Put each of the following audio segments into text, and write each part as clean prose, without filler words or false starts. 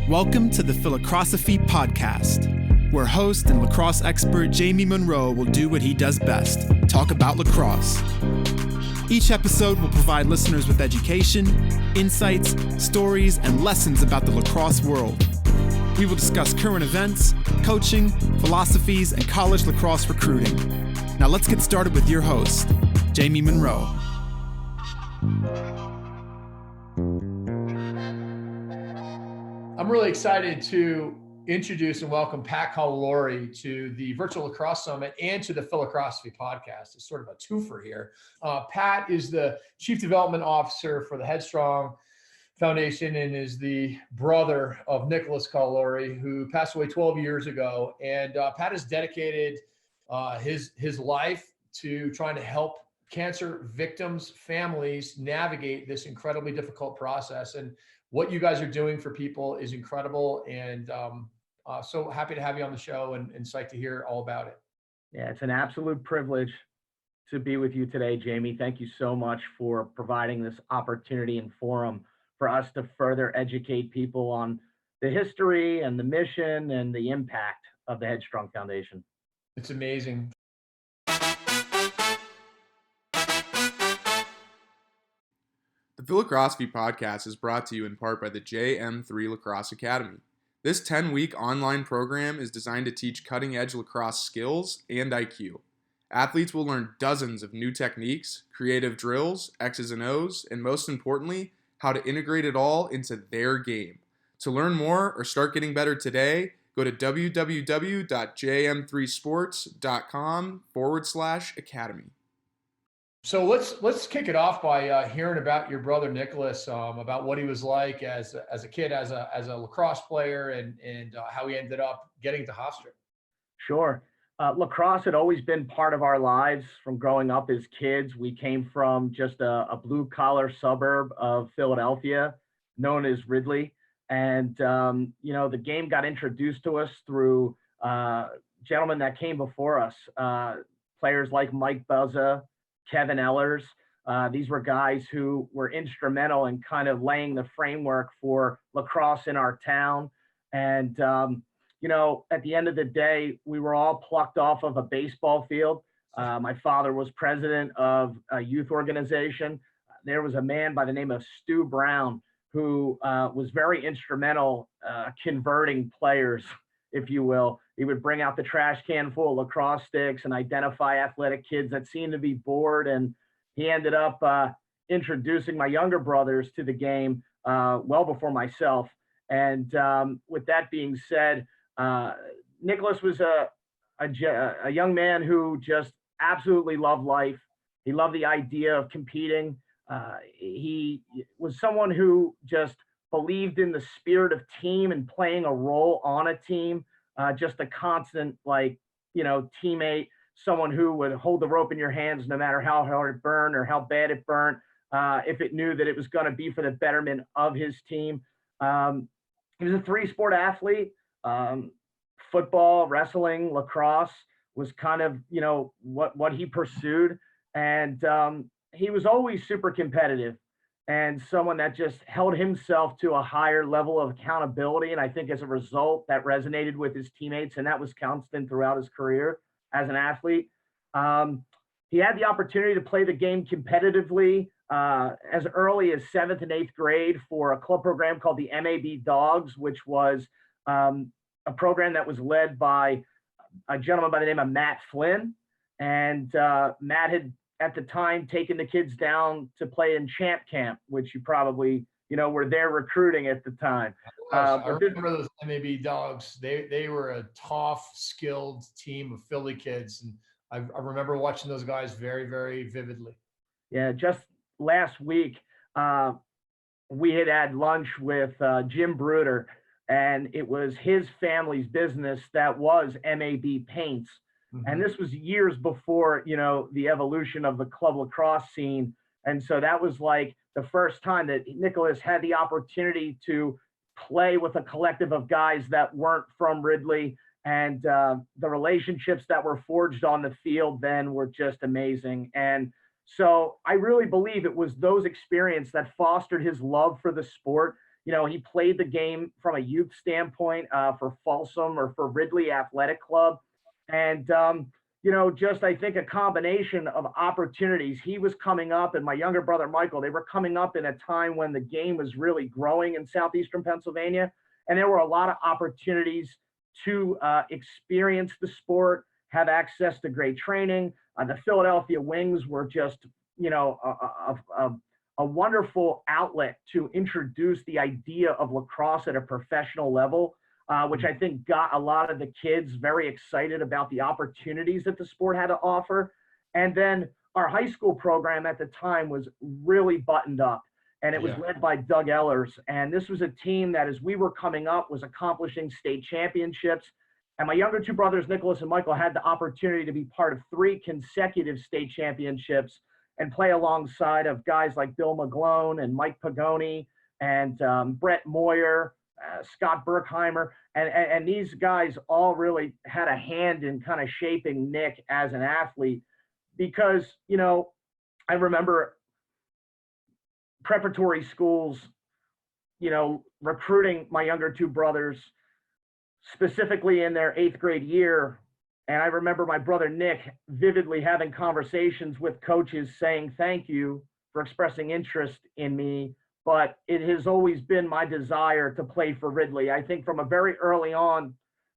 Welcome to the Phi-Lacrosse-ophy podcast, where host and lacrosse expert Jamie Monroe will do what he does best, talk about lacrosse. Each episode will provide listeners with education, insights, stories, and lessons about the lacrosse world. We will discuss current events, coaching, philosophies, and college lacrosse recruiting. Now let's get started with your host, Jamie Monroe. I'm really excited to introduce and welcome Pat Colleluori to the Virtual Lacrosse Summit and to the Phi-Lacrosse-ophy podcast. It's sort of a twofer here. Pat is the Chief Development Officer for the HEADstrong Foundation and is the brother of Nicholas Colleluori, who passed away 12 years ago. And Pat has dedicated his life to trying to help cancer victims' families navigate this incredibly difficult process. And what you guys are doing for people is incredible. And so happy to have you on the show and psyched to hear all about it. Yeah, it's an absolute privilege to be with you today, Jamie. Thank you so much for providing this opportunity and forum for us to further educate people on the history and the mission and the impact of the HEADstrong Foundation. It's amazing. The Phi-Lacrosse-ophy podcast is brought to you in part by the JM3 Lacrosse Academy. This 10-week online program is designed to teach cutting-edge lacrosse skills and IQ. Athletes will learn dozens of new techniques, creative drills, X's and O's, and most importantly, how to integrate it all into their game. To learn more or start getting better today, go to www.jm3sports.com/academy. So let's kick it off by hearing about your brother Nicholas, about what he was like as a kid, as a lacrosse player, and how he ended up getting to Hofstra. Sure. Lacrosse had always been part of our lives from growing up as kids. We came from just a blue-collar suburb of Philadelphia known as Ridley. And, the game got introduced to us through gentlemen that came before us, players like Mike Buzza, Kevin Ellers. These were guys who were instrumental in kind of laying the framework for lacrosse in our town. And, at the end of the day, we were all plucked off of a baseball field. My father was president of a youth organization. There was a man by the name of Stu Brown who was very instrumental converting players, if you will. He would bring out the trash can full of lacrosse sticks and identify athletic kids that seemed to be bored. And he ended up introducing my younger brothers to the game well before myself. And with that being said, Nicholas was a young man who just absolutely loved life. He loved the idea of competing. He was someone who just believed in the spirit of team and playing a role on a team. Just a constant, teammate, someone who would hold the rope in your hands no matter how hard it burned or how bad it burnt, if it knew that it was going to be for the betterment of his team. He was a three-sport athlete. Football, wrestling, lacrosse was kind of, what he pursued. And he was always super competitive and someone that just held himself to a higher level of accountability. And I think as a result, that resonated with his teammates, and that was constant throughout his career as an athlete. He had the opportunity to play the game competitively as early as 7th and 8th grade for a club program called the MAB Dogs, which was a program that was led by a gentleman by the name of Matt Flynn. And Matt had, at the time, taken the kids down to play in Champ Camp, which you probably, were there recruiting at the time. I remember those MAB Dogs. They were a tough, skilled team of Philly kids. And I remember watching those guys very, very vividly. Yeah, just last week, we had lunch with Jim Bruder, and it was his family's business that was MAB Paints. Mm-hmm. And this was years before, the evolution of the club lacrosse scene. And so that was like the first time that Nicholas had the opportunity to play with a collective of guys that weren't from Ridley. And the relationships that were forged on the field then were just amazing. And so I really believe it was those experiences that fostered his love for the sport. He played the game from a youth standpoint for Folsom or for Ridley Athletic Club. And, just I think a combination of opportunities. He was coming up, and my younger brother, Michael, they were coming up in a time when the game was really growing in southeastern Pennsylvania. And there were a lot of opportunities to experience the sport, have access to great training. The Philadelphia Wings were just, a wonderful outlet to introduce the idea of lacrosse at a professional level, which I think got a lot of the kids very excited about the opportunities that the sport had to offer. And then our high school program at the time was really buttoned up, and it was led by Doug Ellers. And this was a team that, as we were coming up, was accomplishing state championships. And my younger two brothers, Nicholas and Michael, had the opportunity to be part of 3 consecutive state championships and play alongside of guys like Bill McGlone and Mike Pagoni and Brett Moyer, Scott Berkheimer. And these guys all really had a hand in kind of shaping Nick as an athlete, because, I remember preparatory schools, recruiting my younger two brothers, specifically in their 8th grade year. And I remember my brother Nick vividly having conversations with coaches saying, thank you for expressing interest in me, but it has always been my desire to play for Ridley. I think from a very early on,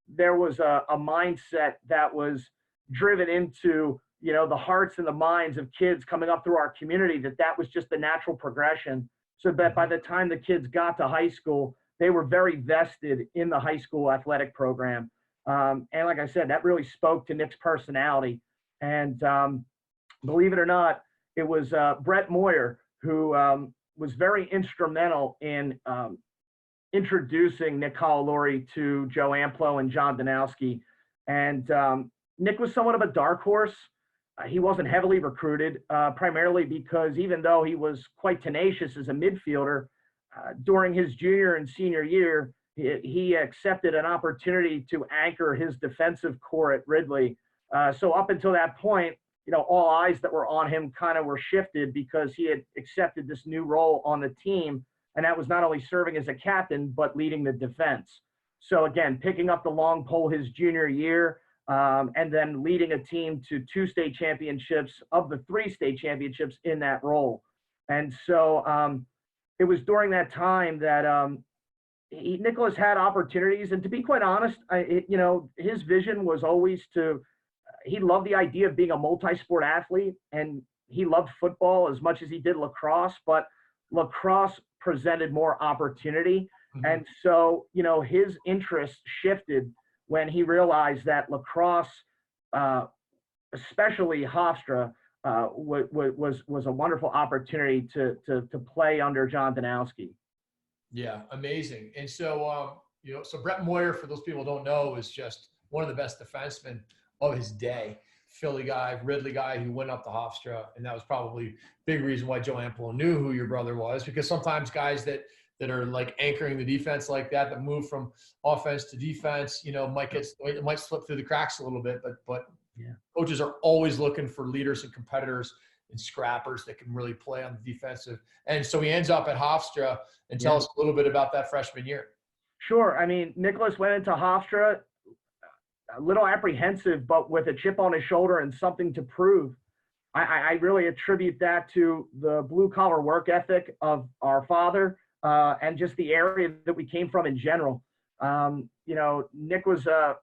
there was a mindset that was driven into, the hearts and the minds of kids coming up through our community, that was just the natural progression. So that by the time the kids got to high school, they were very vested in the high school athletic program. And like I said, that really spoke to Nick's personality. And believe it or not, it was Brett Moyer who was very instrumental in introducing Nick Colleluori to Joe Amplo and John Danowski. And Nick was somewhat of a dark horse. He wasn't heavily recruited, primarily because even though he was quite tenacious as a midfielder, during his junior and senior year, he accepted an opportunity to anchor his defensive core at Ridley. So up until that point, all eyes that were on him kind of were shifted because he had accepted this new role on the team. And that was not only serving as a captain, but leading the defense. So again, picking up the long pole his junior year, and then leading a team to 2 state championships of the 3 state championships in that role. And so it was during that time that Nicholas had opportunities. And to be quite honest, his vision was always he loved the idea of being a multi-sport athlete, and he loved football as much as he did lacrosse, but lacrosse presented more opportunity. Mm-hmm. And so, his interest shifted when he realized that lacrosse, especially Hofstra, was a wonderful opportunity to play under John Danowski. Yeah, amazing. And so, so Brett Moyer, for those people who don't know, is just one of the best defensemen of his day. Philly guy, Ridley guy who went up to Hofstra. And that was probably a big reason why Joe Amplo knew who your brother was, because sometimes guys that are like anchoring the defense like that move from offense to defense, might slip through the cracks a little bit, but yeah. Coaches are always looking for leaders and competitors and scrappers that can really play on the defensive. And so he ends up at Hofstra. And tell us a little bit about that freshman year. Sure. I mean, Nicholas went into Hofstra a little apprehensive, but with a chip on his shoulder and something to prove. I really attribute that to the blue-collar work ethic of our father and just the area that we came from in general. Nick was a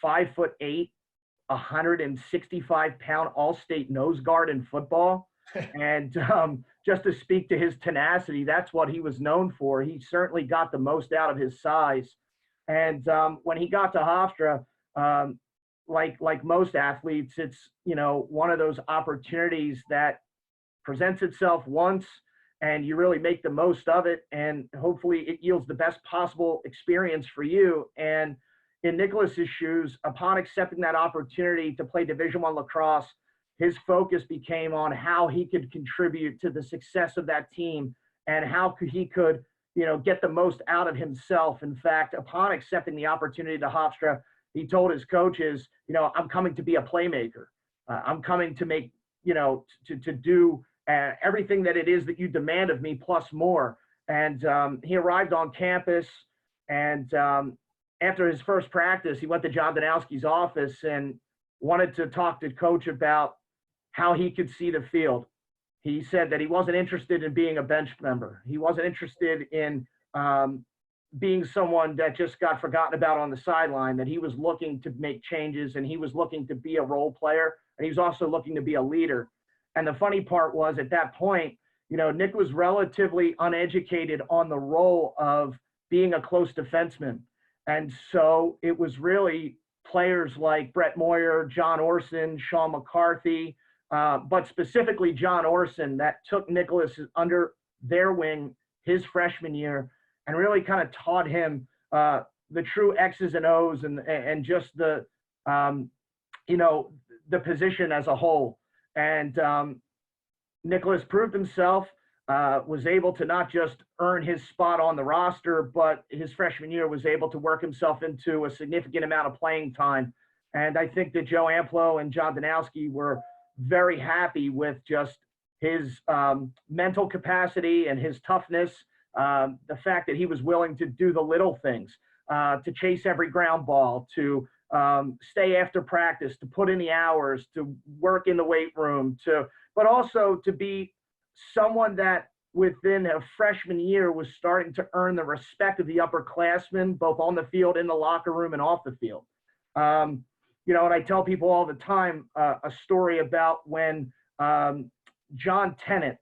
5'8", 165-pound all-state nose guard in football. And just to speak to his tenacity, that's what he was known for. He certainly got the most out of his size. And when he got to Hofstra, like most athletes, it's, one of those opportunities that presents itself once and you really make the most of it. And hopefully it yields the best possible experience for you. And in Nicholas's shoes, upon accepting that opportunity to play Division I lacrosse, his focus became on how he could contribute to the success of that team and how he could, get the most out of himself. In fact, upon accepting the opportunity to Hofstra, he told his coaches, I'm coming to be a playmaker. I'm coming to make, to do everything that it is that you demand of me plus more. And he arrived on campus, and after his first practice, he went to John Danowski's office and wanted to talk to coach about how he could see the field. He said that he wasn't interested in being a bench member. He wasn't interested in being someone that just got forgotten about on the sideline, that he was looking to make changes, and he was looking to be a role player, and he was also looking to be a leader. And the funny part was, at that point, Nick was relatively uneducated on the role of being a close defenseman. And so it was really players like Brett Moyer, John Orson, Sean McCarthy, but specifically John Orson, that took Nicholas under their wing his freshman year and really kind of taught him the true X's and O's and just the position as a whole. And Nicholas proved himself, was able to not just earn his spot on the roster, but his freshman year was able to work himself into a significant amount of playing time. And I think that Joe Amplo and John Danowski were very happy with just his mental capacity and his toughness, the fact that he was willing to do the little things, to chase every ground ball, to stay after practice, to put in the hours, to work in the weight room, but also to be someone that within a freshman year was starting to earn the respect of the upperclassmen, both on the field, in the locker room, and off the field. And I tell people all the time a story about when John Tennant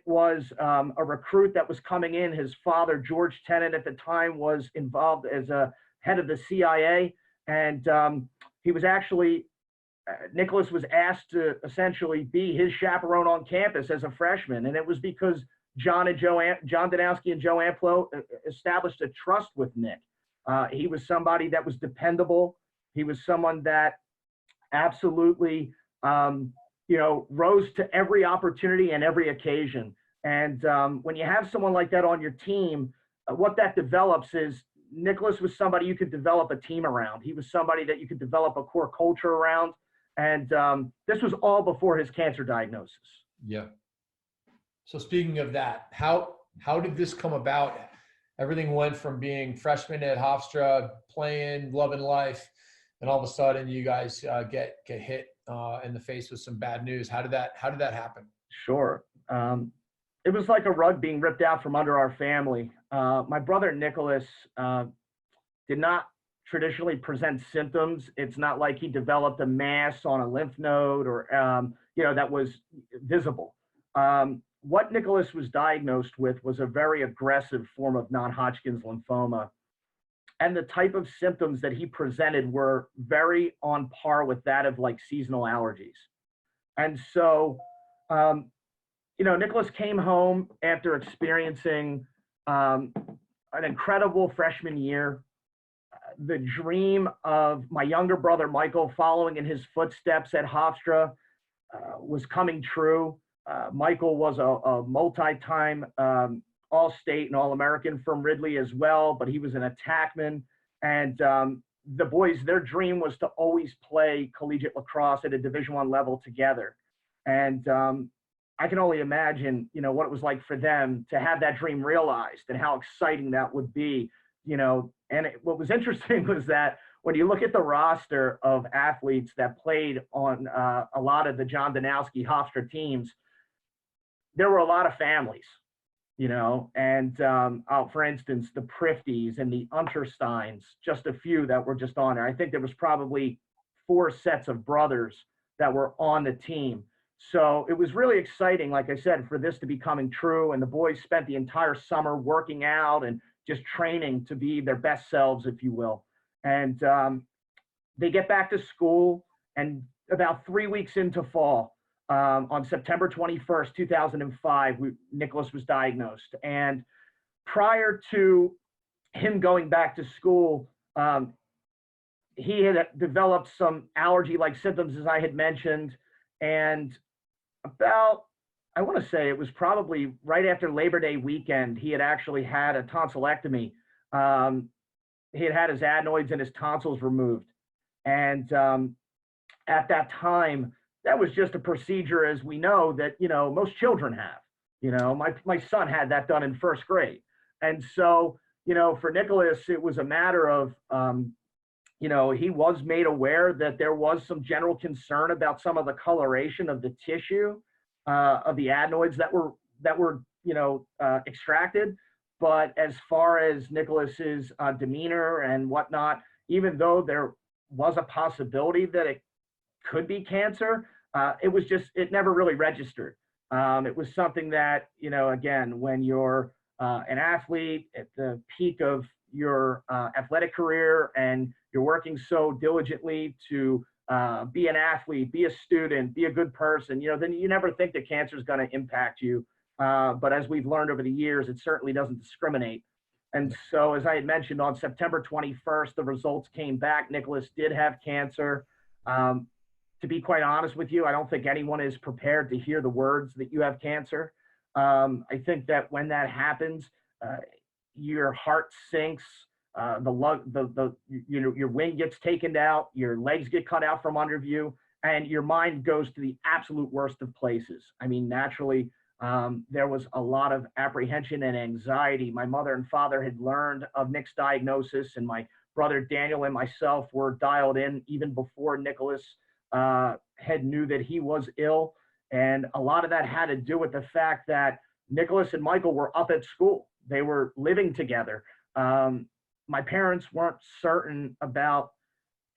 was a recruit that was coming in. His father, George Tennant, at the time was involved as a head of the CIA. And he was actually, Nicholas was asked to essentially be his chaperone on campus as a freshman. And it was because John Danowski and Joe Amplo established a trust with Nick. He was somebody that was dependable. He was someone that absolutely, rose to every opportunity and every occasion. And when you have someone like that on your team, what that develops is Nicholas was somebody you could develop a team around. He was somebody that you could develop a core culture around. And this was all before his cancer diagnosis. Yeah. So speaking of that, how did this come about? Everything went from being freshman at Hofstra, playing, loving life, and all of a sudden you guys get hit in the face with some bad news. How did that happen? Sure. It was like a rug being ripped out from under our family. My brother Nicholas did not traditionally present symptoms. It's not like he developed a mass on a lymph node or that was visible. What Nicholas was diagnosed with was a very aggressive form of non-Hodgkin's lymphoma. And the type of symptoms that he presented were very on par with that of like seasonal allergies. And so, Nicholas came home after experiencing an incredible freshman year. The dream of my younger brother, Michael, following in his footsteps at Hofstra was coming true. Michael was a multi-time All-State and All-American from Ridley as well, but he was an attackman. And the boys, their dream was to always play collegiate lacrosse at a Division I level together. And I can only imagine, what it was like for them to have that dream realized and how exciting that would be, And what was interesting was that when you look at the roster of athletes that played on a lot of the John Danowski Hofstra teams, there were a lot of families, and for instance, the Prifties and the Untersteins, just a few that were just on there. I think there was probably 4 sets of brothers that were on the team. So it was really exciting, like I said, for this to be coming true. And the boys spent the entire summer working out and just training to be their best selves, if you will. And they get back to school, and about 3 weeks into fall, on September 21st, 2005, Nicholas was diagnosed. And prior to him going back to school, he had developed some allergy-like symptoms, as I had mentioned. And I want to say it was probably right after Labor Day weekend, he had actually had a tonsillectomy. He had his adenoids and his tonsils removed. And at that time, that was just a procedure, as we know, that, most children have. My son had that done in first grade. And so, for Nicholas, it was a matter of, he was made aware that there was some general concern about some of the coloration of the tissue, of the adenoids that were extracted. But as far as Nicholas's demeanor and whatnot, even though there was a possibility that it could be cancer, it never really registered. It was something that, again, when you're an athlete at the peak of your athletic career and you're working so diligently to be an athlete, be a student, be a good person, then you never think that cancer is going to impact you. But as we've learned over the years, it certainly doesn't discriminate. And so, as I had mentioned, on September 21st, the results came back. Nicholas did have cancer. To be quite honest with you, I don't think anyone is prepared to hear the words that you have cancer. I think that when that happens, your heart sinks, your wing gets taken out, your legs get cut out from under you, and your mind goes to the absolute worst of places. I mean, naturally, there was a lot of apprehension and anxiety. My mother and father had learned of Nick's diagnosis, and my brother Daniel and myself were dialed in even before Nicholas had knew that he was ill. And a lot of that had to do with the fact that Nicholas and Michael were up at school. They were living together. My parents weren't certain about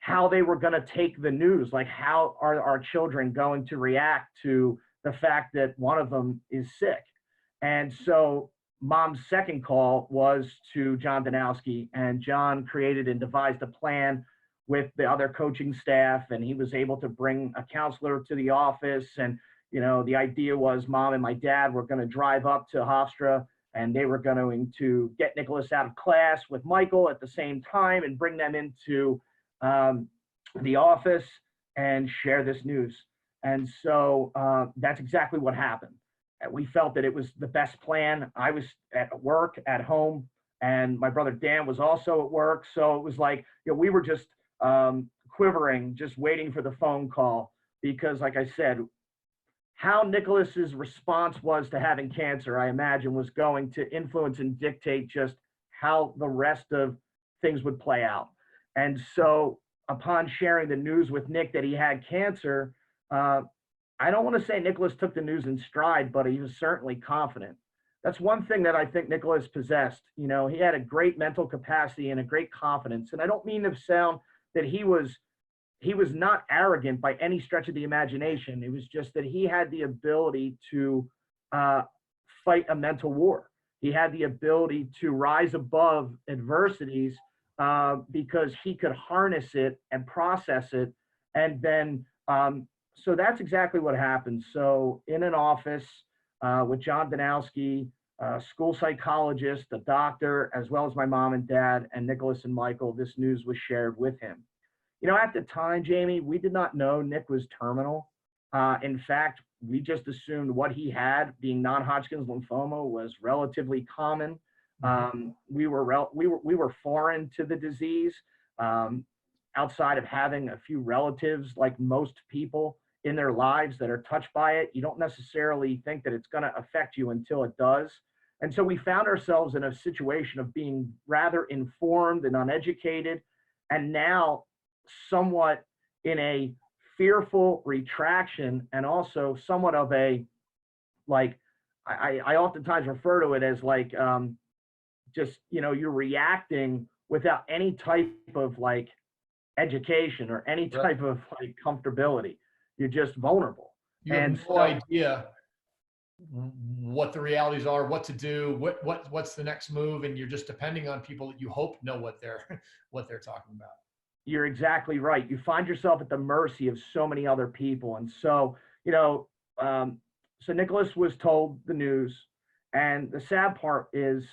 how they were going to take the news. Like, how are our children going to react to the fact that one of them is sick? And so mom's second call was to John Danowski, and John created and devised a plan with the other coaching staff, and he was able to bring a counselor to the office. And the idea was mom and my dad were going to drive up to Hofstra, and they were going to get Nicholas out of class with Michael at the same time and bring them into the office and share this news. And so that's exactly what happened. We felt that it was the best plan. I was at work, at home, and my brother Dan was also at work. So it was like, we were just quivering, just waiting for the phone call, because like I said, how Nicholas's response was to having cancer, I imagine, was going to influence and dictate just how the rest of things would play out. And so upon sharing the news with Nick that he had cancer, I don't want to say Nicholas took the news in stride, but he was certainly confident. That's one thing that I think Nicholas possessed. He had a great mental capacity and a great confidence. And I don't mean to sound that he was not arrogant by any stretch of the imagination. It was just that he had the ability to fight a mental war. He had the ability to rise above adversities because he could harness it and process it. And then, so that's exactly what happened. So in an office with John Danowski, a school psychologist, a doctor, as well as my mom and dad and Nicholas and Michael, this news was shared with him. At the time, Jamie, we did not know Nick was terminal. In fact, we just assumed what he had, being non-Hodgkin's lymphoma, was relatively common. We were foreign to the disease, outside of having a few relatives, like most people in their lives, that are touched by it. You don't necessarily think that it's going to affect you until it does. And so we found ourselves in a situation of being rather informed and uneducated, and now somewhat in a fearful retraction, and also somewhat of a, like, I oftentimes refer to it as like, just, you're reacting without any type of like education or any type of like comfortability. You're just vulnerable. You have no idea what the realities are, what to do, what's the next move, and you're just depending on people that you hope know what they're talking about. You're exactly right. You find yourself at the mercy of so many other people. And so, so Nicholas was told the news, and the sad part is,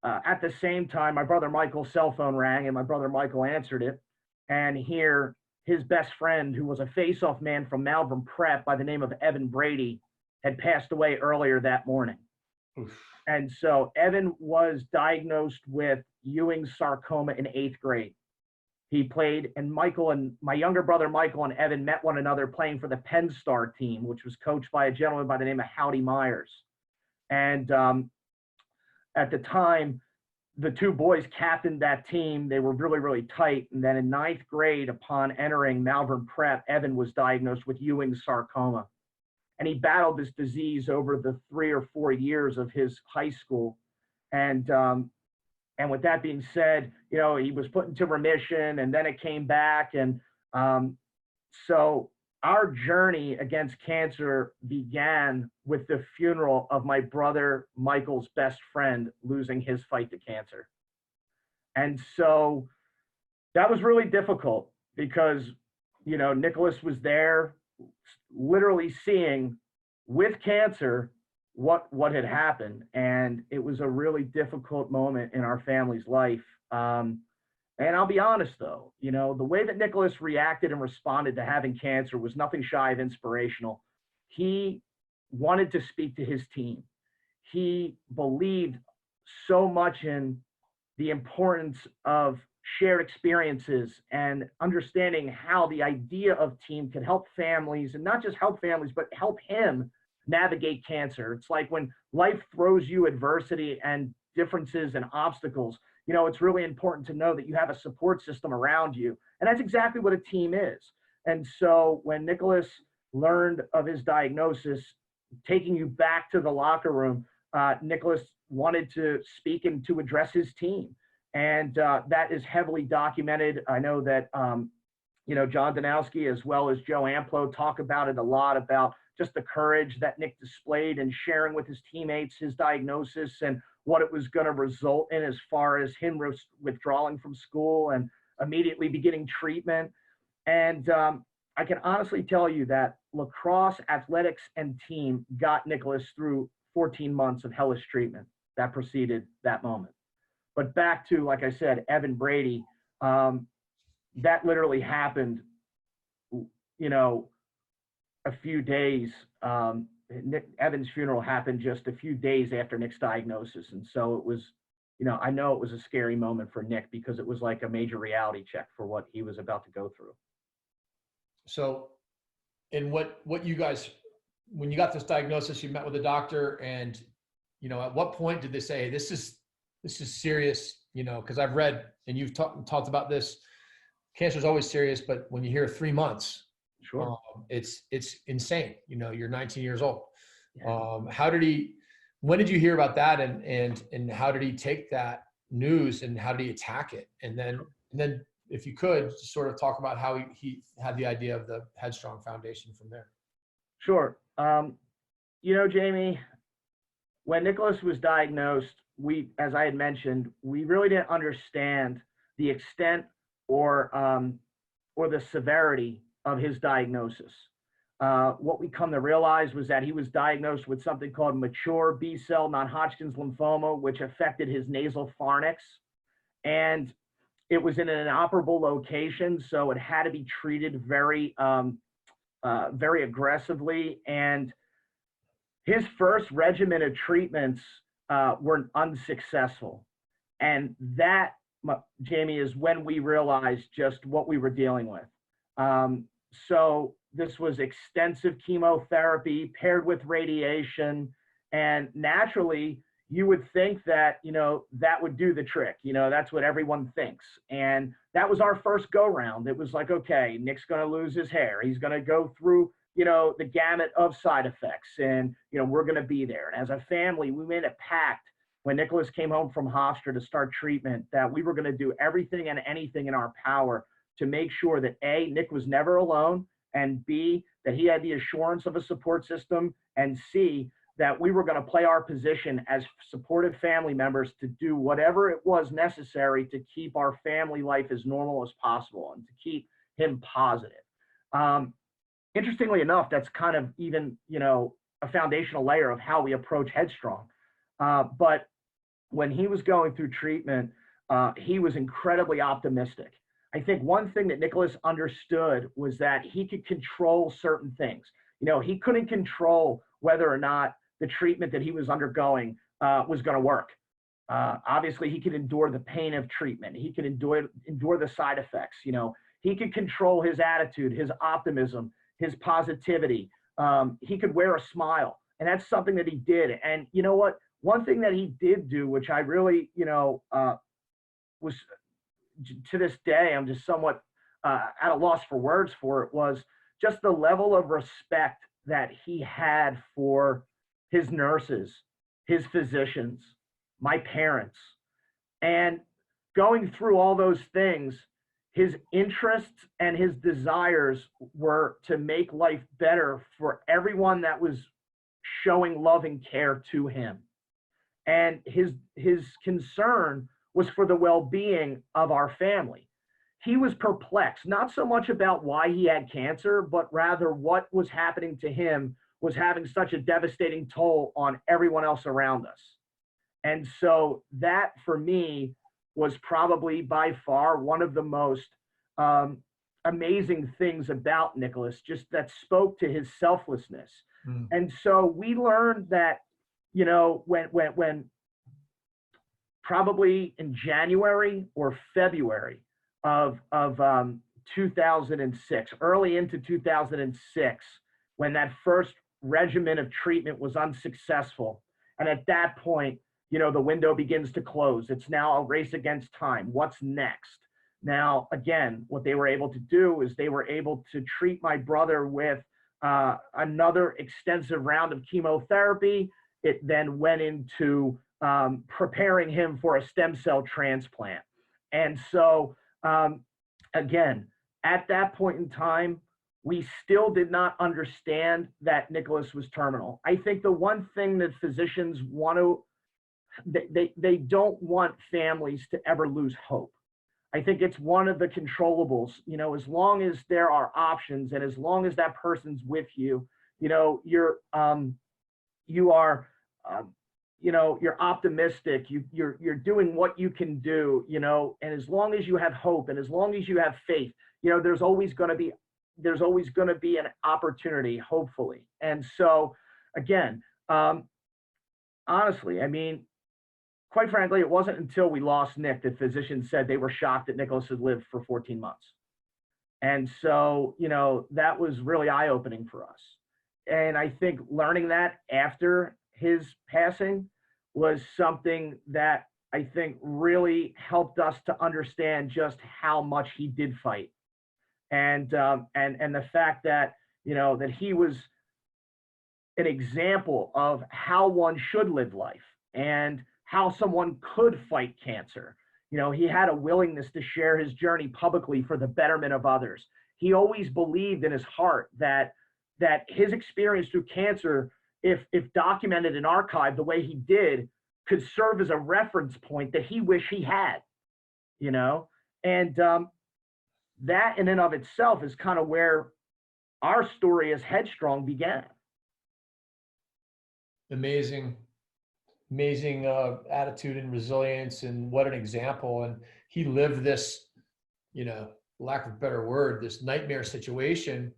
at the same time, my brother Michael's cell phone rang, and my brother Michael answered it, and here his best friend, who was a face-off man from Malvern Prep by the name of Evan Brady, had passed away earlier that morning. Oof. And so Evan was diagnosed with Ewing's sarcoma in 8th grade. He played, and Michael and my younger brother Michael and Evan met one another playing for the Penn Star team, which was coached by a gentleman by the name of Howdy Myers. And at the time, the two boys captained that team. They were really, really tight. And then in 9th grade, upon entering Malvern Prep, Evan was diagnosed with Ewing's sarcoma. And he battled this disease over the 3 or 4 years of his high school. And with that being said, you know, he was put into remission, and then it came back. And so our journey against cancer began with the funeral of my brother Michael's best friend losing his fight to cancer. And so that was really difficult because, you know, Nicholas was there literally seeing with cancer what had happened. And it was a really difficult moment in our family's life. And I'll be honest, though, you know, the way that Nicholas reacted and responded to having cancer was nothing shy of inspirational. He wanted to speak to his team. He believed so much in the importance of shared experiences and understanding how the idea of team could help families, and not just help families, but help him navigate cancer. It's like when life throws you adversity and differences and obstacles, you know, it's really important to know that you have a support system around you. And that's exactly what a team is. And so when Nicholas learned of his diagnosis, taking you back to the locker room, Nicholas wanted to speak and to address his team. And that is heavily documented. I know that, you know, John Danowski as well as Joe Amplo talk about it a lot, about just the courage that Nick displayed in sharing with his teammates his diagnosis and what it was going to result in as far as him withdrawing from school and immediately beginning treatment. And I can honestly tell you that lacrosse, athletics, and team got Nicholas through 14 months of hellish treatment that preceded that moment. But back to, like I said, Evan Brady, that literally happened, you know, a few days. Evan's funeral happened just a few days after Nick's diagnosis. And so it was, you know, I know it was a scary moment for Nick because it was like a major reality check for what he was about to go through. So, and what you guys, when you got this diagnosis, you met with a doctor, and, you know, at what point did they say, hey, this is serious, you know, because I've read, and you've talked about this, cancer is always serious, but when you hear 3 months, sure, it's insane. You know, you're 19 years old. Yeah. When did you hear about that, and how did he take that news, and how did he attack it? And then if you could just sort of talk about how he had the idea of the HEADstrong Foundation from there. Sure. You know, Jamie, when Nicholas was diagnosed, we, as I had mentioned, we really didn't understand the extent or the severity of his diagnosis. What we come to realize was that he was diagnosed with something called mature B-cell non-Hodgkin's lymphoma, which affected his nasal pharynx. And it was in an inoperable location, so it had to be treated very, very aggressively. And his first regimen of treatments were unsuccessful. And that, Jamie, is when we realized just what we were dealing with. So this was extensive chemotherapy paired with radiation. And naturally, you would think that, you know, that would do the trick. You know, that's what everyone thinks. And that was our first go round. It was like, okay, Nick's going to lose his hair. He's going to go through, you know, the gamut of side effects, and, you know, we're going to be there. And as a family, we made a pact when Nicholas came home from Hofstra to start treatment that we were going to do everything and anything in our power to make sure that A, Nick was never alone, and B, that he had the assurance of a support system, and C, that we were going to play our position as supportive family members to do whatever it was necessary to keep our family life as normal as possible and to keep him positive. Interestingly enough, that's kind of even, you know, a foundational layer of how we approach HEADstrong. But when he was going through treatment, he was incredibly optimistic. I think one thing that Nicholas understood was that he could control certain things. You know, he couldn't control whether or not the treatment that he was undergoing was going to work. Obviously, he could endure the pain of treatment. He could endure the side effects. You know, he could control his attitude, his optimism, his positivity. He could wear a smile And that's something that he did. And you know what? One thing that he did do, which I really, was to this day, I'm just somewhat at a loss for words for it, was just the level of respect that he had for his nurses, his physicians, my parents. And going through all those things, his interests and his desires were to make life better for everyone that was showing love and care to him. And his concern was for the well-being of our family. He was perplexed, not so much about why he had cancer, but rather what was happening to him was having such a devastating toll on everyone else around us. And so that, for me, was probably by far one of the most amazing things about Nicholas, just that spoke to his selflessness. And so we learned that, when probably in January or February of 2006, early into 2006, when that first regimen of treatment was unsuccessful. And at that point, the window begins to close. It's now a race against time. What's next? Now, again, what they were able to do is they were able to treat my brother with another extensive round of chemotherapy. It then went into preparing him for a stem cell transplant. And so, again, at that point in time, we still did not understand that Nicholas was terminal. I think the one thing that physicians want to, they don't want families to ever lose hope. I think it's one of the controllables, as long as there are options and as long as that person's with you, you're optimistic, you're doing what you can do, and as long as you have hope and as long as you have faith, there's always going to be an opportunity, hopefully. And so, again, honestly, quite frankly, it wasn't until we lost Nick that physicians said they were shocked that Nicholas had lived for 14 months. And so, that was really eye-opening for us. And I think learning that after his passing was something that I think really helped us to understand just how much he did fight. And the fact that, that he was an example of how one should live life and how someone could fight cancer. He had a willingness to share his journey publicly for the betterment of others. He always believed in his heart that his experience through cancer, if documented and archived the way he did, could serve as a reference point that he wished he had, and that in and of itself is kind of where our story as HEADstrong began. Amazing attitude and resilience, and what an example. And he lived this, lack of a better word, this nightmare situation,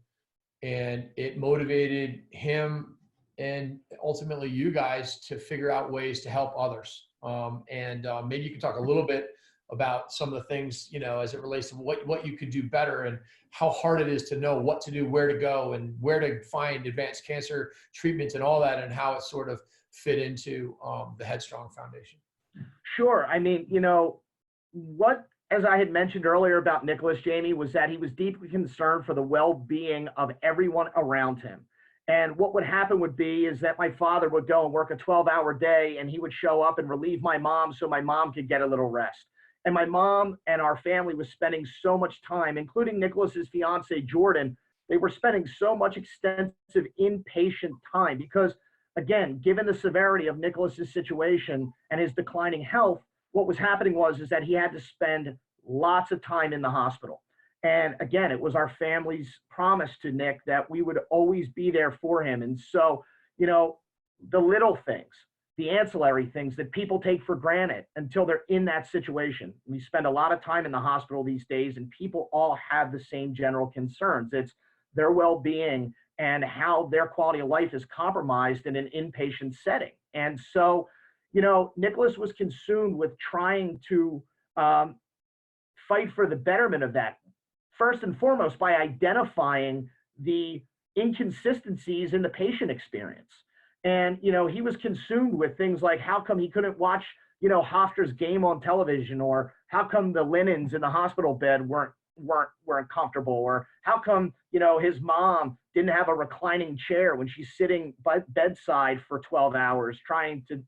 and it motivated him and ultimately you guys to figure out ways to help others. Maybe you can talk a little bit about some of the things, as it relates to what you could do better and how hard it is to know what to do, where to go, and where to find advanced cancer treatments and all that, and how it sort of fit into the HEADstrong Foundation. Sure. What, as I had mentioned earlier about Nicholas, Jamie, was that he was deeply concerned for the well-being of everyone around him. And what would happen would be is that my father would go and work a 12-hour day, and he would show up and relieve my mom so my mom could get a little rest. And my mom and our family was spending so much time, including Nicholas's fiance, Jordan, they were spending so much extensive inpatient time because, again, given the severity of Nicholas's situation and his declining health, what was happening was that he had to spend lots of time in the hospital. And again, it was our family's promise to Nick that we would always be there for him. And so, the little things, the ancillary things that people take for granted until they're in that situation. We spend a lot of time in the hospital these days, and people all have the same general concerns. It's their well-being and how their quality of life is compromised in an inpatient setting. And so, Nicholas was consumed with trying to fight for the betterment of that, first and foremost by identifying the inconsistencies in the patient experience. And, he was consumed with things like how come he couldn't watch, Hofstra's game on television, or how come the linens in the hospital bed weren't comfortable, or how come, his mom didn't have a reclining chair when she's sitting by bedside for 12 hours trying to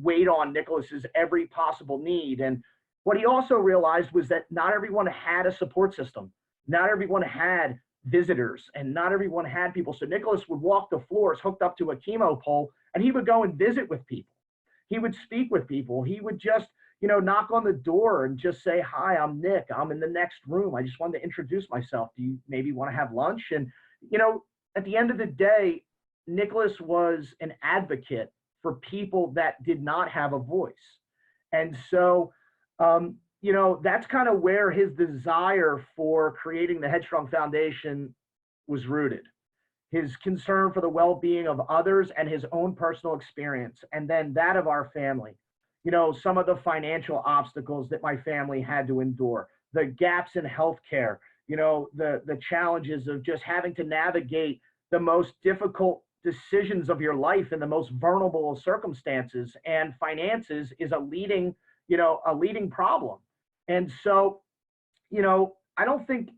wait on Nicholas's every possible need. And what he also realized was that not everyone had a support system. Not everyone had visitors, and not everyone had people. So Nicholas would walk the floors hooked up to a chemo pole, and he would go and visit with people. He would speak with people. He would just, knock on the door and just say, "Hi, I'm Nick. I'm in the next room. I just wanted to introduce myself. Do you maybe want to have lunch?" And, at the end of the day, Nicholas was an advocate for people that did not have a voice. And so, that's kind of where his desire for creating the HEADstrong Foundation was rooted. His concern for the well-being of others and his own personal experience, and then that of our family. Some of the financial obstacles that my family had to endure, the gaps in healthcare, the challenges of just having to navigate the most difficult decisions of your life in the most vulnerable of circumstances, and finances is a leading problem. And so, I don't think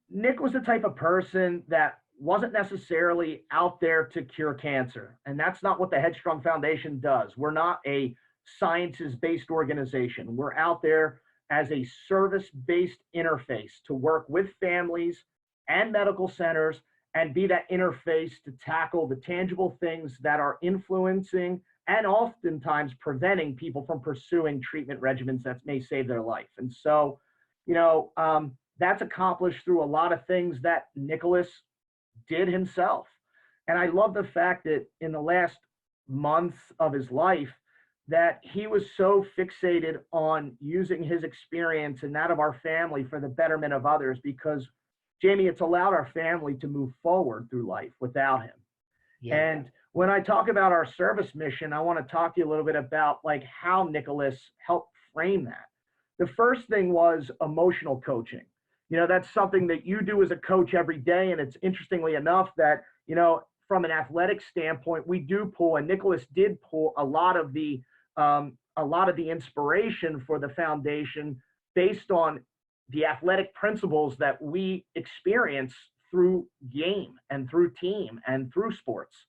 Nick was the type of person that wasn't necessarily out there to cure cancer. And that's not what the HEADstrong Foundation does. We're not a sciences-based organization. We're out there as a service-based interface to work with families and medical centers and be that interface to tackle the tangible things that are influencing and oftentimes preventing people from pursuing treatment regimens that may save their life. And so, that's accomplished through a lot of things that Nicholas did himself. And I love the fact that in the last months of his life, that he was so fixated on using his experience and that of our family for the betterment of others, because Jamie, it's allowed our family to move forward through life without him. Yeah. And when I talk about our service mission, I want to talk to you a little bit about like how Nicholas helped frame that. The first thing was emotional coaching. That's something that you do as a coach every day. And it's interestingly enough that, from an athletic standpoint, we do pull, and Nicholas did pull a lot of the inspiration for the foundation based on the athletic principles that we experience through game and through team and through sports.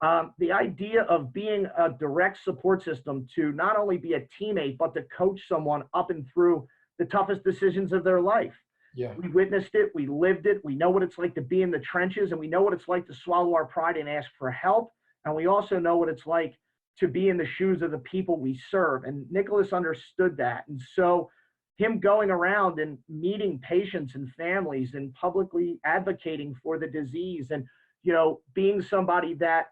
The idea of being a direct support system to not only be a teammate, but to coach someone up and through the toughest decisions of their life. Yeah. We witnessed it, we lived it, we know what it's like to be in the trenches, and we know what it's like to swallow our pride and ask for help. And we also know what it's like to be in the shoes of the people we serve. And Nicholas understood that. And so him going around and meeting patients and families and publicly advocating for the disease and, being somebody that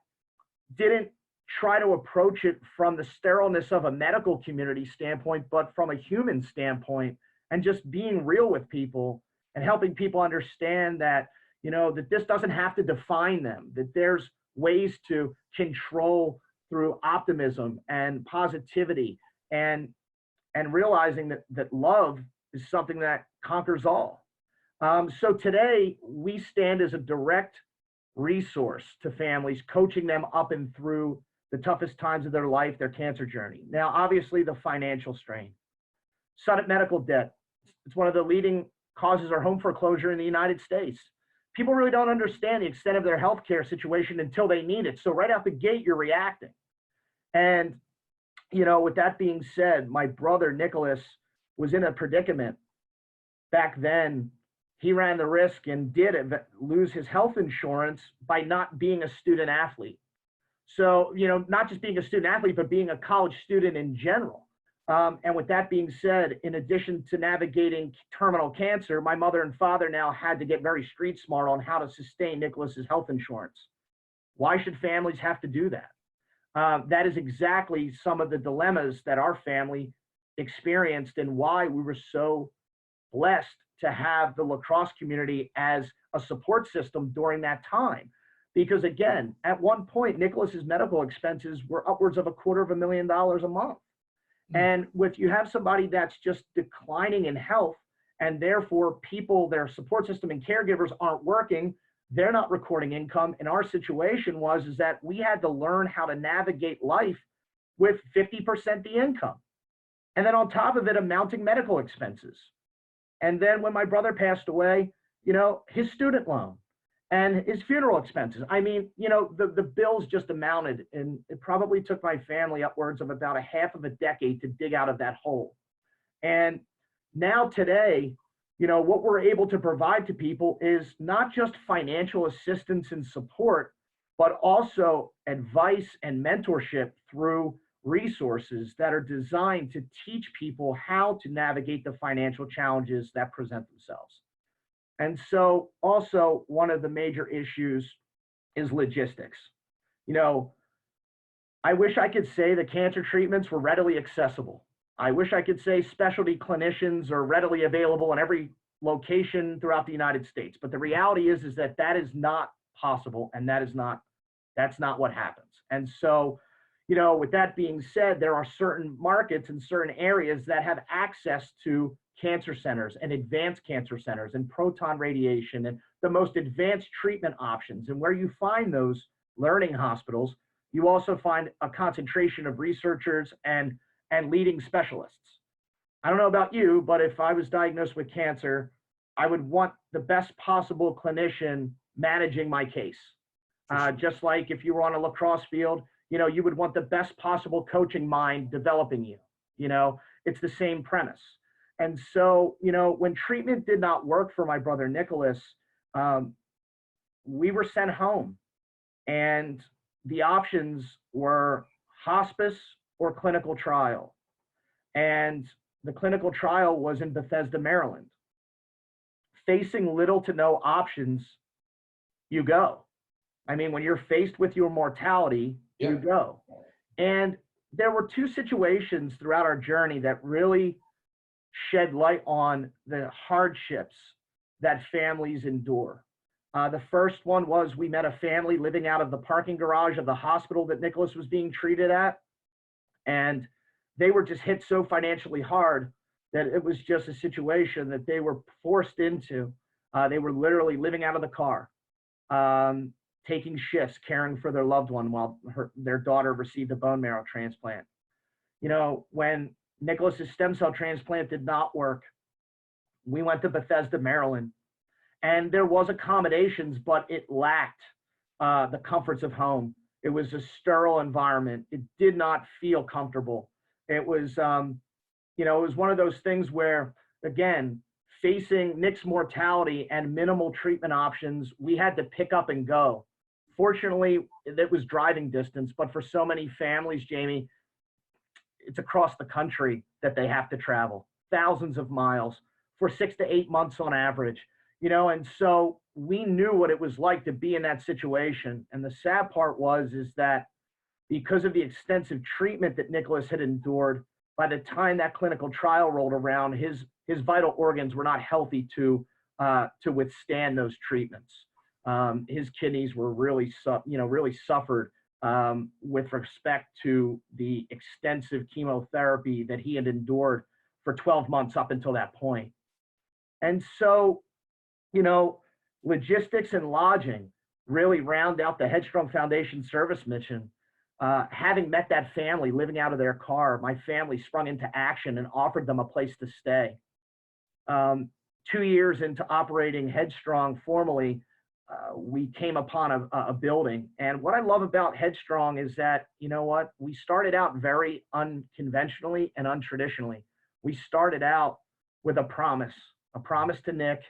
didn't try to approach it from the sterileness of a medical community standpoint, but from a human standpoint, and just being real with people and helping people understand that, that this doesn't have to define them, that there's ways to control through optimism and positivity and realizing that love is something that conquers all. So today we stand as a direct resource to families, coaching them up and through the toughest times of their life, their cancer journey. Now, obviously the financial strain, sudden medical debt. It's one of the leading causes of home foreclosure in the United States. People really don't understand the extent of their healthcare situation until they need it. So right out the gate, you're reacting. And, with that being said, my brother Nicholas was in a predicament. Back then, he ran the risk and did lose his health insurance by not being a student athlete. So, not just being a student athlete, but being a college student in general. And with that being said, in addition to navigating terminal cancer, my mother and father now had to get very street smart on how to sustain Nicholas's health insurance. Why should families have to do that? That is exactly some of the dilemmas that our family experienced and why we were so blessed to have the lacrosse community as a support system during that time. Because again, at one point, Nicholas's medical expenses were upwards of $250,000 a month. And if you have somebody that's just declining in health, and therefore people, their support system and caregivers aren't working, they're not recording income. And our situation is that we had to learn how to navigate life with 50% the income. And then on top of it, mounting medical expenses. And then when my brother passed away, his student loan and his funeral expenses. I mean, the bills just amounted, and it probably took my family upwards of about a half of a decade to dig out of that hole. And now today, what we're able to provide to people is not just financial assistance and support, but also advice and mentorship through resources that are designed to teach people how to navigate the financial challenges that present themselves. And so also one of the major issues is logistics. I wish I could say that cancer treatments were readily accessible. I wish I could say specialty clinicians are readily available in every location throughout the United States. But the reality is that is not possible, and that's not what happens. And so, with that being said, there are certain markets and certain areas that have access to cancer centers and advanced cancer centers and proton radiation and the most advanced treatment options. And where you find those learning hospitals, you also find a concentration of researchers and leading specialists. I don't know about you, but if I was diagnosed with cancer, I would want the best possible clinician managing my case. Just like if you were on a lacrosse field, you would want the best possible coaching mind developing you. It's the same premise. And so, when treatment did not work for my brother Nicholas, we were sent home, and the options were hospice or clinical trial. And the clinical trial was in Bethesda, Maryland. Facing little to no options, you go. I mean, when you're faced with your mortality, you go. And there were two situations throughout our journey that really shed light on the hardships that families endure. The first one was we met a family living out of the parking garage of the hospital that Nicholas was being treated at. And they were just hit so financially hard that it was just a situation that they were forced into. They were literally living out of the car, taking shifts, caring for their loved one while their daughter received a bone marrow transplant. When Nicholas's stem cell transplant did not work, we went to Bethesda, Maryland, and there was accommodations, but it lacked the comforts of home. It was a sterile environment. It did not feel comfortable. It was, it was one of those things where, again, facing Nick's mortality and minimal treatment options, we had to pick up and go. Fortunately, it was driving distance, but for so many families, Jamie, it's across the country that they have to travel, thousands of miles for 6 to 8 months on average, and so we knew what it was like to be in that situation. And the sad part is that because of the extensive treatment that Nicholas had endured, by the time that clinical trial rolled around, his vital organs were not healthy to withstand those treatments. His kidneys were really suffered with respect to the extensive chemotherapy that he had endured for 12 months up until that point. And so, logistics and lodging really round out the HEADstrong Foundation service mission. Having met that family living out of their car, my family sprung into action and offered them a place to stay. 2 years into operating HEADstrong formally, we came upon a building. And what I love about HEADstrong is that, we started out very unconventionally and untraditionally. We started out with a promise to Nick.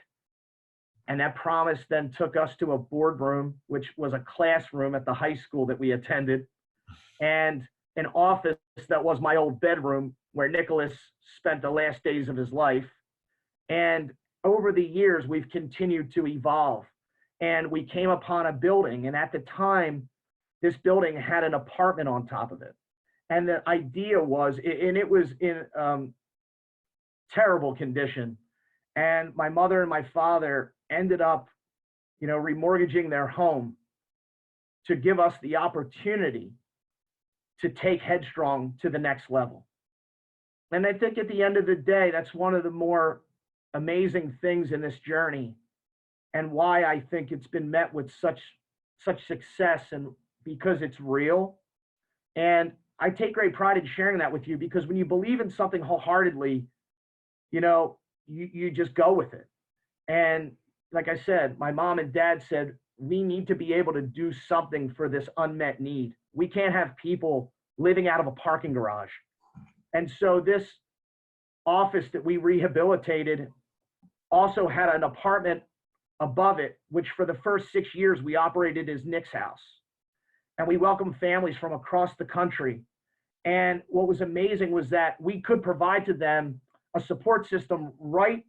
And that promise then took us to a boardroom, which was a classroom at the high school that we attended, and an office that was my old bedroom where Nicholas spent the last days of his life. And over the years, we've continued to evolve. And we came upon a building, and at the time, this building had an apartment on top of it. And the idea was, and it was in terrible condition. And my mother and my father ended up, remortgaging their home to give us the opportunity to take HEADstrong to the next level. And I think at the end of the day, that's one of the more amazing things in this journey and why I think it's been met with such success, and because it's real. And I take great pride in sharing that with you, because when you believe in something wholeheartedly, you just go with it. And like I said, my mom and dad said, we need to be able to do something for this unmet need. We can't have people living out of a parking garage. And so this office that we rehabilitated also had an apartment above it, which for the first 6 years we operated as Nick's house. And we welcomed families from across the country. And what was amazing was that we could provide to them a support system right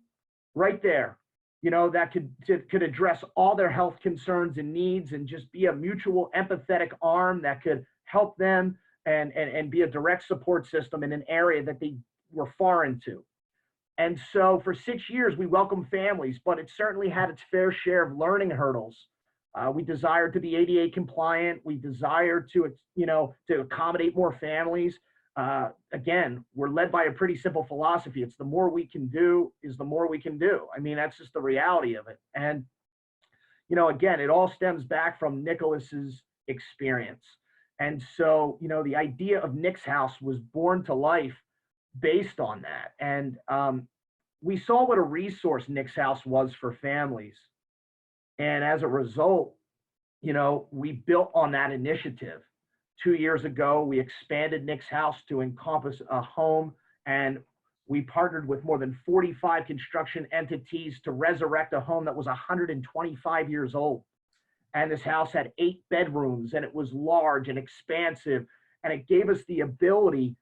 there, that could address all their health concerns and needs, and just be a mutual empathetic arm that could help them and be a direct support system in an area that they were foreign to. And so for 6 years, we welcomed families, but it certainly had its fair share of learning hurdles. We desired to be ADA compliant. We desired to accommodate more families. Again, we're led by a pretty simple philosophy. It's the more we can do is the more we can do. I mean, that's just the reality of it. And, again, it all stems back from Nicholas's experience. And so, the idea of Nick's house was born to life based on that. And we saw what a resource Nick's house was for families. And as a result, we built on that initiative. 2 years ago, we expanded Nick's house to encompass a home, and we partnered with more than 45 construction entities to resurrect a home that was 125 years old. And this house had 8 bedrooms, and it was large and expansive, and it gave us the ability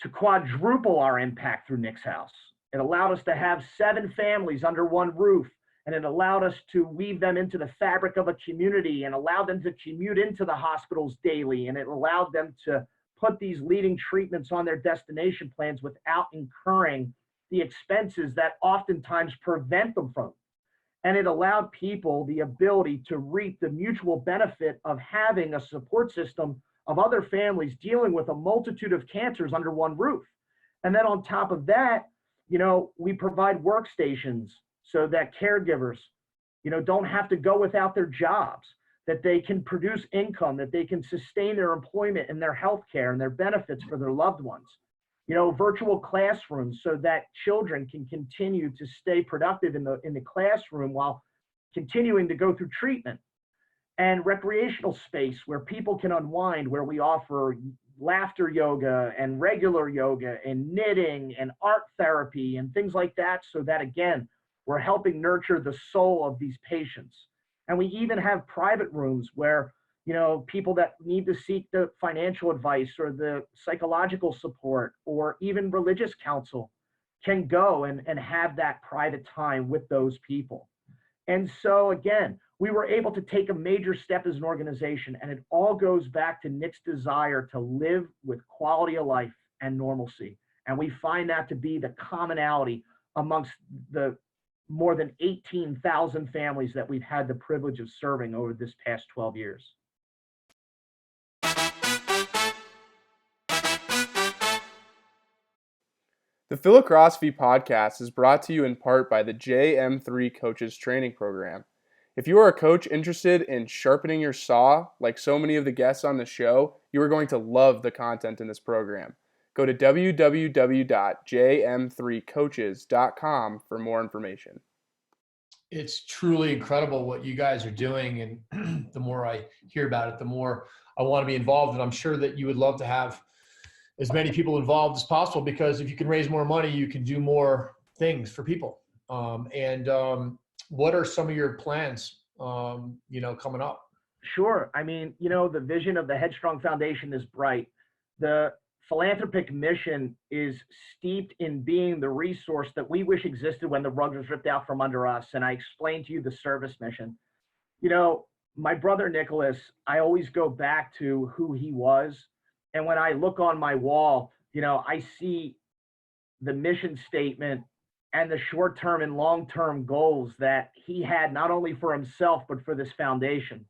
to quadruple our impact through Nick's house. It allowed us to have 7 families under one roof, and it allowed us to weave them into the fabric of a community and allow them to commute into the hospitals daily. And it allowed them to put these leading treatments on their destination plans without incurring the expenses that oftentimes prevent them from. And it allowed people the ability to reap the mutual benefit of having a support system of other families dealing with a multitude of cancers under one roof. And then on top of that, we provide workstations so that caregivers, don't have to go without their jobs, that they can produce income, that they can sustain their employment and their health care and their benefits for their loved ones. Virtual classrooms so that children can continue to stay productive in the classroom while continuing to go through treatment. And recreational space where people can unwind, where we offer laughter yoga and regular yoga and knitting and art therapy and things like that, so that, again, we're helping nurture the soul of these patients. And we even have private rooms where, people that need to seek the financial advice or the psychological support or even religious counsel can go and have that private time with those people. And so, again, we were able to take a major step as an organization, and it all goes back to Nick's desire to live with quality of life and normalcy. And we find that to be the commonality amongst the more than 18,000 families that we've had the privilege of serving over this past 12 years. The Phi-Lacrosse-ophy podcast is brought to you in part by the JM3 Coaches Training Program. If you are a coach interested in sharpening your saw, like so many of the guests on the show, you are going to love the content in this program. Go to www.jm3coaches.com for more information. It's truly incredible what you guys are doing. And the more I hear about it, the more I want to be involved. And I'm sure that you would love to have as many people involved as possible, because if you can raise more money, you can do more things for people. What are some of your plans, coming up? Sure. I mean, the vision of the HEADstrong Foundation is bright. The philanthropic mission is steeped in being the resource that we wish existed when the rug was ripped out from under us. And I explained to you the service mission. My brother Nicholas, I always go back to who he was. And when I look on my wall, I see the mission statement and the short-term and long-term goals that he had, not only for himself, but for this foundation.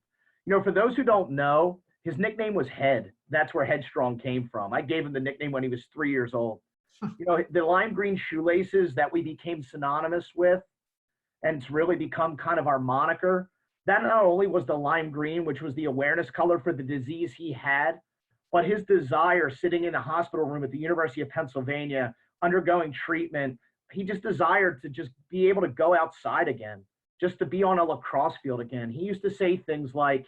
For those who don't know, his nickname was Head. That's where HEADstrong came from. I gave him the nickname when he was 3 years old. The lime green shoelaces that we became synonymous with, and it's really become kind of our moniker. That not only was the lime green, which was the awareness color for the disease he had, but his desire sitting in a hospital room at the University of Pennsylvania, undergoing treatment, he just desired to just be able to go outside again, just to be on a lacrosse field again. He used to say things like,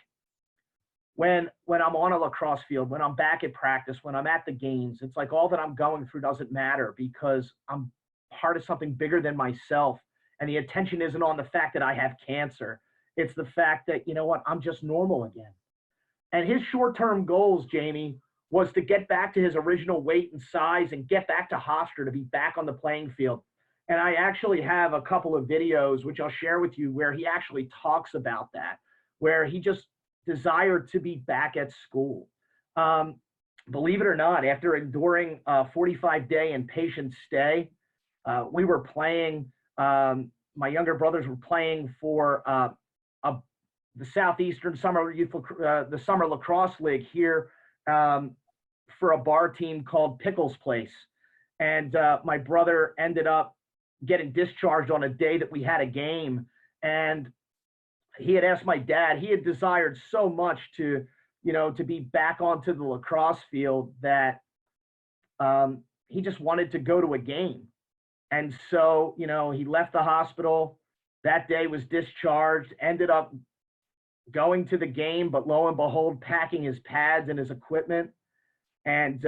when I'm on a lacrosse field, when I'm back at practice, when I'm at the games, it's like all that I'm going through doesn't matter because I'm part of something bigger than myself. And the attention isn't on the fact that I have cancer. It's the fact that, you know what, I'm just normal again. And his short-term goals, Jamie, was to get back to his original weight and size and get back to Hofstra, to be back on the playing field. And I actually have a couple of videos, which I'll share with you, where he actually talks about that, where he just desired to be back at school. Believe it or not, after enduring a 45-day inpatient stay, we were playing, my younger brothers were playing for the Southeastern Summer the Summer Lacrosse League here for a bar team called Pickles Place. And my brother ended up getting discharged on a day that we had a game. And he had asked my dad, he had desired so much to, to be back onto the lacrosse field that he just wanted to go to a game. And so, he left the hospital that day, was discharged, ended up going to the game, but lo and behold, packing his pads and his equipment. And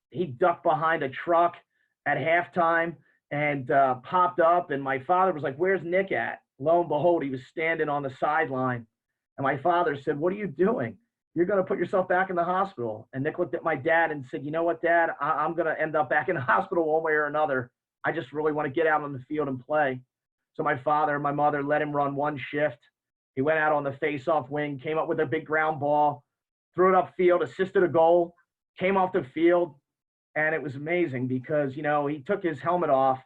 he ducked behind a truck at halftime and popped up. And my father was like, "Where's Nick at?" Lo and behold, he was standing on the sideline. And my father said, "What are you doing? You're going to put yourself back in the hospital." And Nick looked at my dad and said, "You know what, Dad? I'm going to end up back in the hospital one way or another. I just really want to get out on the field and play." So my father and my mother let him run one shift. He went out on the face-off wing, came up with a big ground ball, threw it upfield, assisted a goal, came off the field. And it was amazing because, he took his helmet off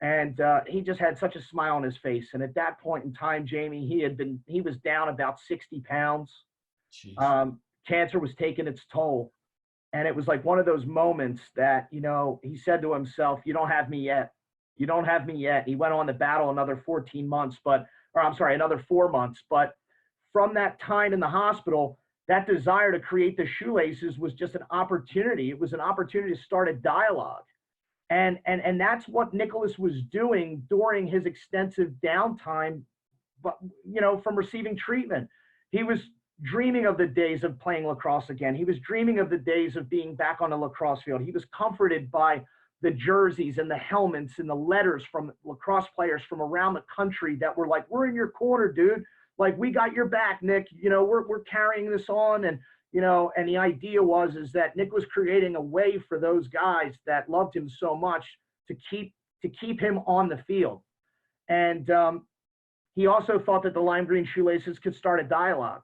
and he just had such a smile on his face. And at that point in time, Jamie, he was down about 60 pounds. Cancer was taking its toll. And it was like one of those moments that, he said to himself, "You don't have me yet. You don't have me yet." He went on to battle another 14 months, another 4 months. But from that time in the hospital, that desire to create the shoelaces was just an opportunity. It was an opportunity to start a dialogue. And that's what Nicholas was doing during his extensive downtime, but, from receiving treatment. He was dreaming of the days of playing lacrosse again. He was dreaming of the days of being back on a lacrosse field. He was comforted by the jerseys and the helmets and the letters from lacrosse players from around the country that were like, "We're in your corner, dude. Like, we got your back, Nick. We're carrying this on." And, and the idea is that Nick was creating a way for those guys that loved him so much to keep him on the field. And he also thought that the lime green shoelaces could start a dialogue.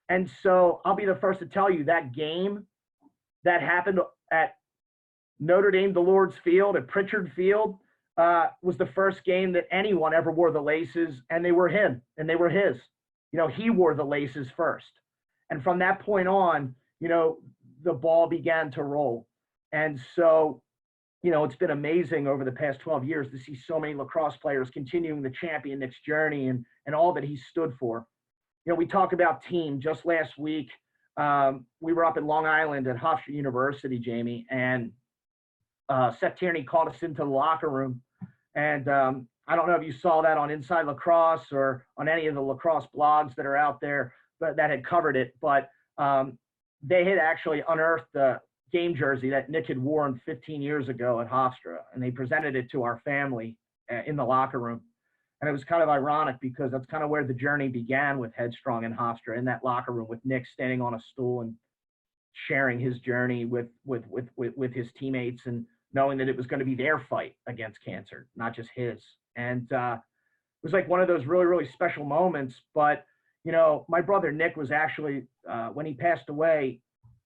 And so I'll be the first to tell you that game that happened at Notre Dame, the Lord's Field, at Pritchard Field, was the first game that anyone ever wore the laces, and they were him, and they were his. He wore the laces first. And from that point on, the ball began to roll. And so, it's been amazing over the past 12 years to see so many lacrosse players continuing the champion Nick's journey and all that he stood for. We talk about team. Just last week, we were up in Long Island at Hofstra University, Jamie, and Seth Tierney called us into the locker room. And I don't know if you saw that on Inside Lacrosse or on any of the lacrosse blogs that are out there but that had covered it. But they had actually unearthed the game jersey that Nick had worn 15 years ago at Hofstra, and they presented it to our family in the locker room. And it was kind of ironic because that's kind of where the journey began with HEADstrong and Hofstra, in that locker room with Nick standing on a stool and sharing his journey with his teammates, and knowing that it was going to be their fight against cancer, not just his. And it was like one of those really, really special moments. But, my brother Nick was actually, when he passed away,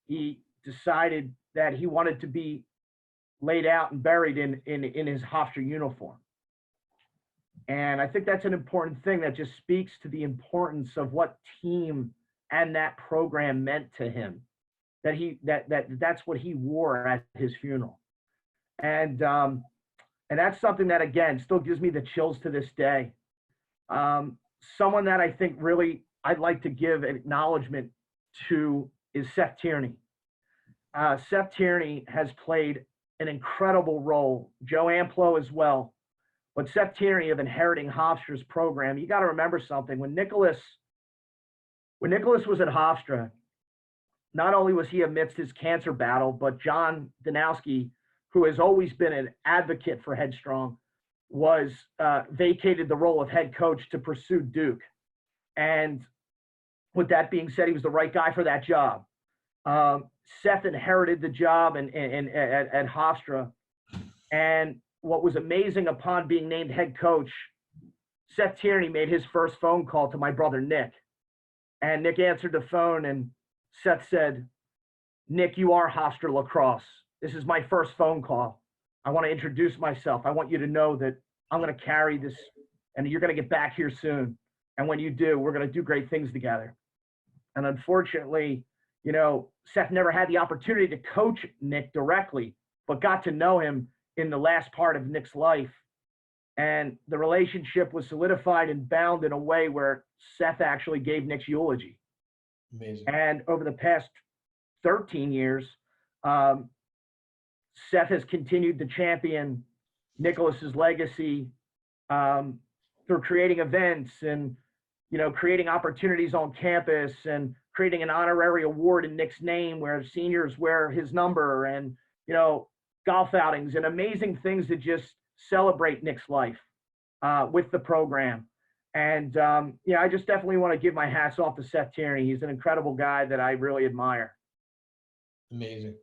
he decided that he wanted to be laid out and buried in his Hofstra uniform. And I think that's an important thing that just speaks to the importance of what team and that program meant to him, that's what he wore at his funeral. And that's something that, again, still gives me the chills to this day. Someone that I think really I'd like to give an acknowledgement to is Seth Tierney. Seth Tierney has played an incredible role, Joe Amplo as well. But Seth Tierney of inheriting Hofstra's program, you got to remember something. When Nicholas was at Hofstra, not only was he amidst his cancer battle, but John Danowski, who has always been an advocate for HEADstrong, was vacated the role of head coach to pursue Duke. And with that being said, he was the right guy for that job. Seth inherited the job at Hofstra. And what was amazing upon being named head coach, Seth Tierney made his first phone call to my brother, Nick. And Nick answered the phone and Seth said, "Nick, you are Hofstra Lacrosse. This is my first phone call. I want to introduce myself. I want you to know that I'm going to carry this and you're going to get back here soon. And when you do, we're going to do great things together." And unfortunately, Seth never had the opportunity to coach Nick directly, but got to know him in the last part of Nick's life. And the relationship was solidified and bound in a way where Seth actually gave Nick's eulogy. Amazing. And over the past 13 years, Seth has continued to champion Nicholas's legacy through creating events and, creating opportunities on campus and creating an honorary award in Nick's name where seniors wear his number and, golf outings and amazing things that just celebrate Nick's life with the program. And, I just definitely want to give my hats off to Seth Tierney. He's an incredible guy that I really admire. Amazing.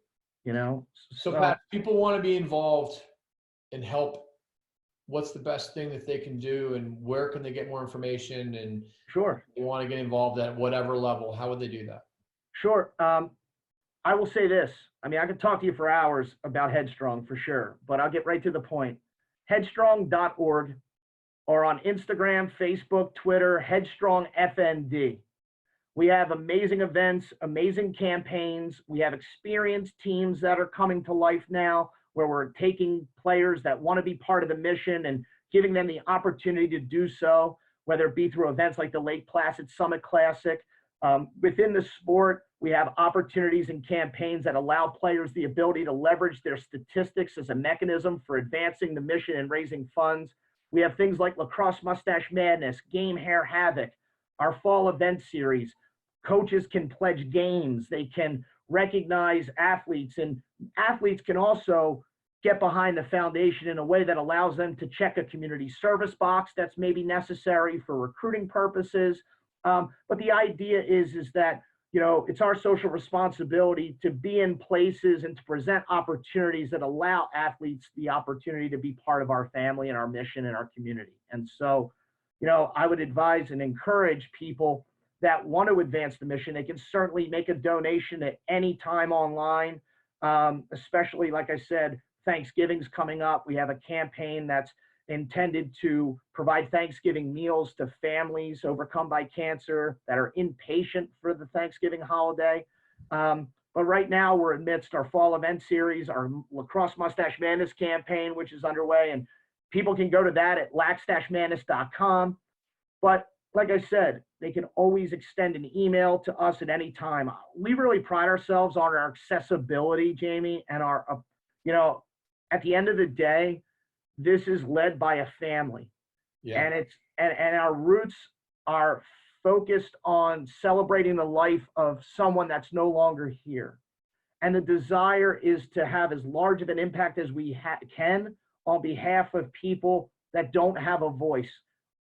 So Pat, people want to be involved and help. What's the best thing that they can do and where can they get more information? And sure, they want to get involved at whatever level. How would they do that? Sure. I will say this. I could talk to you for hours about HEADstrong for sure, but I'll get right to the point. HEADstrong.org or on Instagram, Facebook, Twitter, HEADstrong FND. We have amazing events, amazing campaigns. We have experienced teams that are coming to life now where we're taking players that want to be part of the mission and giving them the opportunity to do so, whether it be through events like the Lake Placid Summit Classic. Within the sport, we have opportunities and campaigns that allow players the ability to leverage their statistics as a mechanism for advancing the mission and raising funds. We have things like Lacrosse Mustache Madness, Game Hair Havoc, our fall event series. Coaches can pledge games. They can recognize athletes, and athletes can also get behind the foundation in a way that allows them to check a community service box that's maybe necessary for recruiting purposes. But the idea is that, it's our social responsibility to be in places and to present opportunities that allow athletes the opportunity to be part of our family and our mission and our community. And so, I would advise and encourage people that want to advance the mission. They can certainly make a donation at any time online, especially, like I said, Thanksgiving's coming up. We have a campaign that's intended to provide Thanksgiving meals to families overcome by cancer that are inpatient for the Thanksgiving holiday. But right now we're amidst our fall event series, our Lacrosse Mustache Madness campaign, which is underway, and people can go to that at lac-madness.com. But like I said, they can always extend an email to us at any time. We really pride ourselves on our accessibility, Jamie, and our, at the end of the day, this is led by a family. Yeah. And our roots are focused on celebrating the life of someone that's no longer here. And the desire is to have as large of an impact as we can on behalf of people that don't have a voice,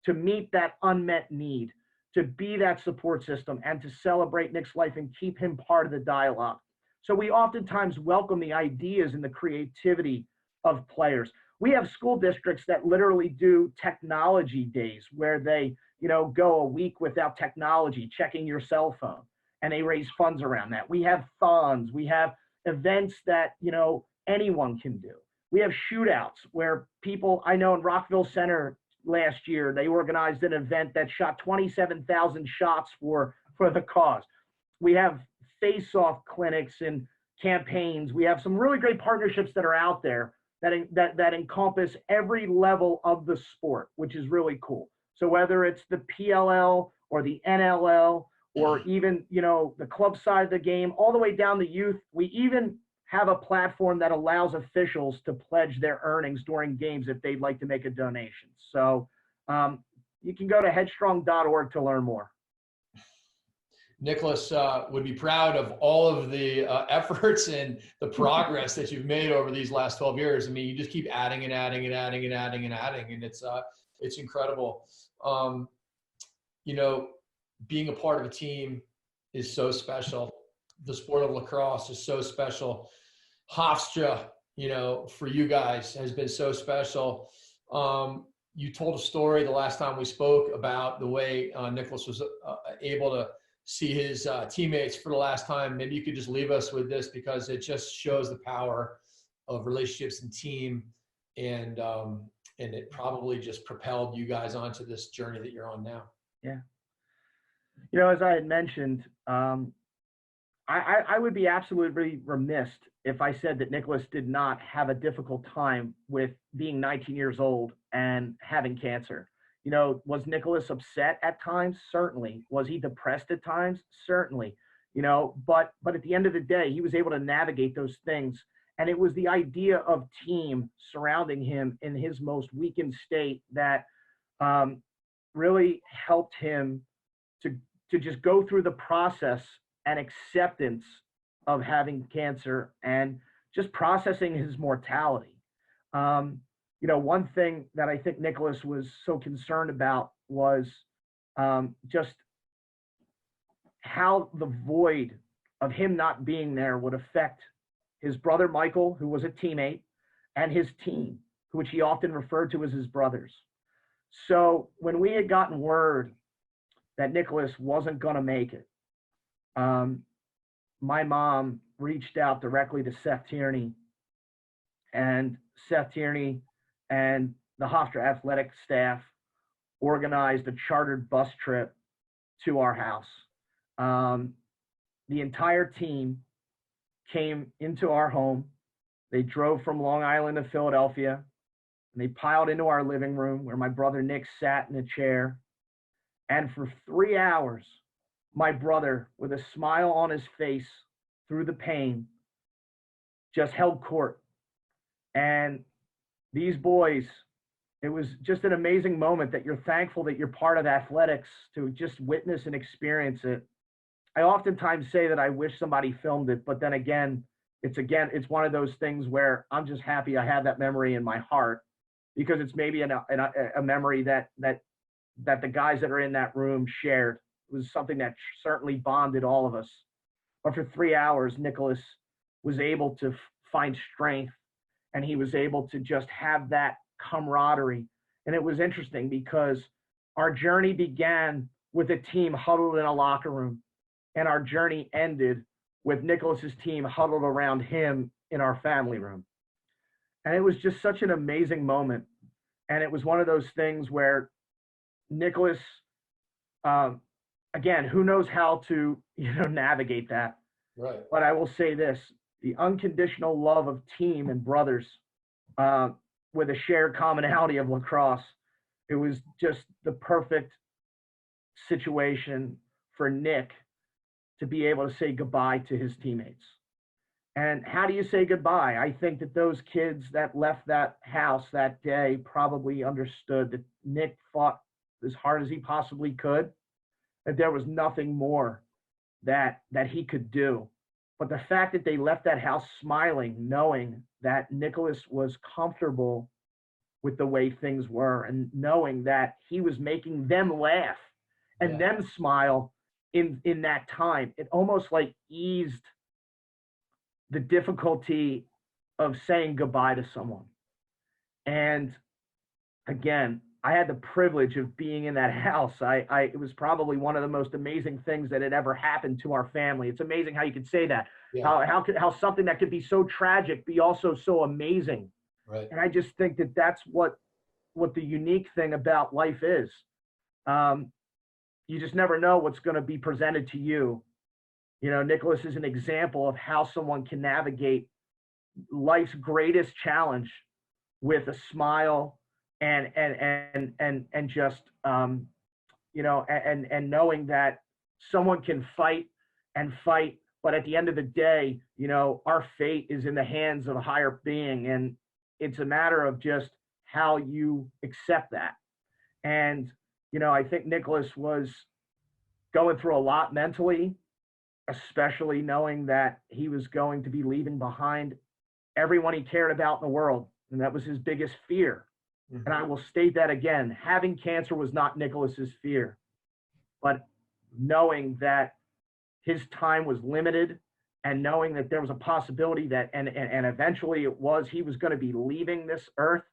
to meet that unmet need, to be that support system, and to celebrate Nick's life and keep him part of the dialogue. So we oftentimes welcome the ideas and the creativity of players. We have school districts that literally do technology days where they, go a week without technology, checking your cell phone, and they raise funds around that. We have thons. We have events that, anyone can do. We have shootouts where people, I know in Rockville Center last year, they organized an event that shot 27,000 shots for the cause. We have face-off clinics and campaigns. We have some really great partnerships that are out there that encompass every level of the sport, which is really cool. So whether it's the PLL or the NLL or even, the club side of the game, all the way down to youth, we even have a platform that allows officials to pledge their earnings during games if they'd like to make a donation. So you can go to headstrong.org to learn more. Nicholas would be proud of all of the efforts and the progress that you've made over these last 12 years. I mean, you just keep adding and adding and adding and adding and adding, and it's incredible. Being a part of a team is so special. The sport of lacrosse is so special. Hofstra, for you guys has been so special. You told a story the last time we spoke about the way Nicholas was able to see his teammates for the last time. Maybe you could just leave us with this, because it just shows the power of relationships and team, and it probably just propelled you guys onto this journey that you're on now. Yeah. As I had mentioned, I would be absolutely remiss if I said that Nicholas did not have a difficult time with being 19 years old and having cancer. Was Nicholas upset at times? Certainly. Was he depressed at times? Certainly. But at the end of the day, he was able to navigate those things. And it was the idea of team surrounding him in his most weakened state that really helped him to just go through the process and acceptance of having cancer and just processing his mortality. One thing that I think Nicholas was so concerned about was just how the void of him not being there would affect his brother Michael, who was a teammate, and his team, which he often referred to as his brothers. So when we had gotten word that Nicholas wasn't going to make it, my mom reached out directly to Seth Tierney, and Seth Tierney and the Hofstra athletic staff organized a chartered bus trip to our house. The entire team came into our home. They drove from Long Island to Philadelphia, and they piled into our living room where my brother Nick sat in a chair. And for 3 hours, my brother, with a smile on his face through the pain, just held court. And these boys, it was just an amazing moment that you're thankful that you're part of athletics to just witness and experience it. I oftentimes say that I wish somebody filmed it, but then again, it's one of those things where I'm just happy I have that memory in my heart, because it's maybe a memory that the guys that are in that room shared. It was something that certainly bonded all of us. But for 3 hours, Nicholas was able to find strength, and he was able to just have that camaraderie. And it was interesting because our journey began with a team huddled in a locker room, and our journey ended with Nicholas's team huddled around him in our family room. And it was just such an amazing moment. And it was one of those things where Nicholas, again, who knows how to, navigate that. Right. But I will say this, the unconditional love of team and brothers with a shared commonality of lacrosse, it was just the perfect situation for Nick to be able to say goodbye to his teammates. And how do you say goodbye? I think that those kids that left that house that day probably understood that Nick fought as hard as he possibly could, that there was nothing more that he could do. But the fact that they left that house smiling, knowing that Nicholas was comfortable with the way things were, and knowing that he was making them laugh and them smile in that time, it almost like eased the difficulty of saying goodbye to someone. And again, I had the privilege of being in that house. It was probably one of the most amazing things that had ever happened to our family. It's amazing how you could say that. Yeah. How something that could be so tragic be also so amazing. Right. And I just think that that's what the unique thing about life is. You just never know what's going to be presented to you. Nicholas is an example of how someone can navigate life's greatest challenge with a smile and just and knowing that someone can fight and fight, but at the end of the day, our fate is in the hands of a higher being, and it's a matter of just how you accept that. And I think Nicholas was going through a lot mentally, especially knowing that he was going to be leaving behind everyone he cared about in the world, and that was his biggest fear. Mm-hmm. And I will state that again: having cancer was not Nicholas's fear, but knowing that his time was limited, and knowing that there was a possibility that, and eventually he was going to be leaving this earth.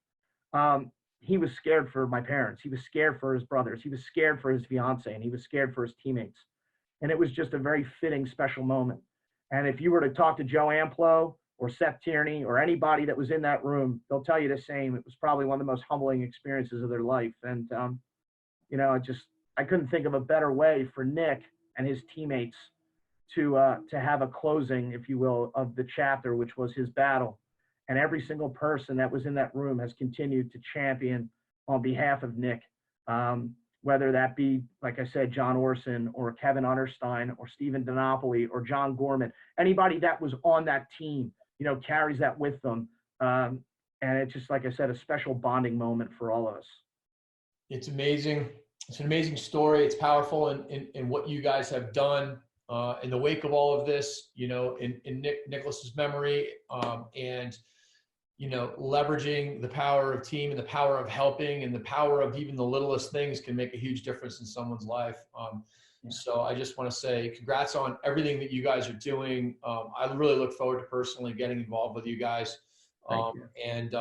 He was scared for my parents. He was scared for his brothers. He was scared for his fiance, and he was scared for his teammates. And it was just a very fitting, special moment. And if you were to talk to Joe Amplo or Seth Tierney or anybody that was in that room, they'll tell you the same. It was probably one of the most humbling experiences of their life. And, I couldn't think of a better way for Nick and his teammates to have a closing, if you will, of the chapter, which was his battle. And every single person that was in that room has continued to champion on behalf of Nick, whether that be, like I said, John Orson or Kevin Unterstein or Stephen DiNapoli or John Gorman. Anybody that was on that team, carries that with them. And it's just, like I said, a special bonding moment for all of us. It's amazing. It's an amazing story. It's powerful in what you guys have done in the wake of all of this, in Nicholas's memory, and leveraging the power of team and the power of helping and the power of even the littlest things can make a huge difference in someone's life. So I just want to say congrats on everything that you guys are doing. I really look forward to personally getting involved with you guys. And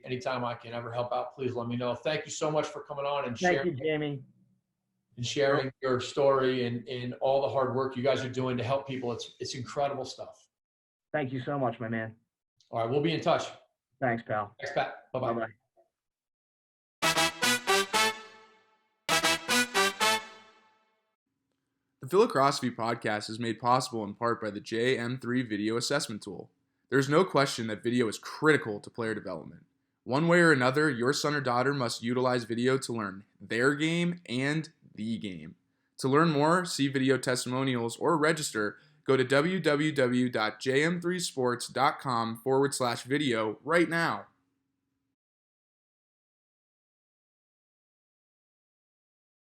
anytime I can ever help out, please let me know. Thank you so much for coming on and sharing. Thank you, Jamie. And sharing your story and all the hard work you guys are doing to help people. It's incredible stuff. Thank you so much, my man. All right, we'll be in touch. Thanks, pal. Thanks, Pat. Bye-bye. Bye-bye. The Phi-Lacrosse-ophy podcast is made possible in part by the JM3 video assessment tool. There's no question that video is critical to player development. One way or another, your son or daughter must utilize video to learn their game and the game. To learn more, see video testimonials, or register, go to www.jm3sports.com/video right now.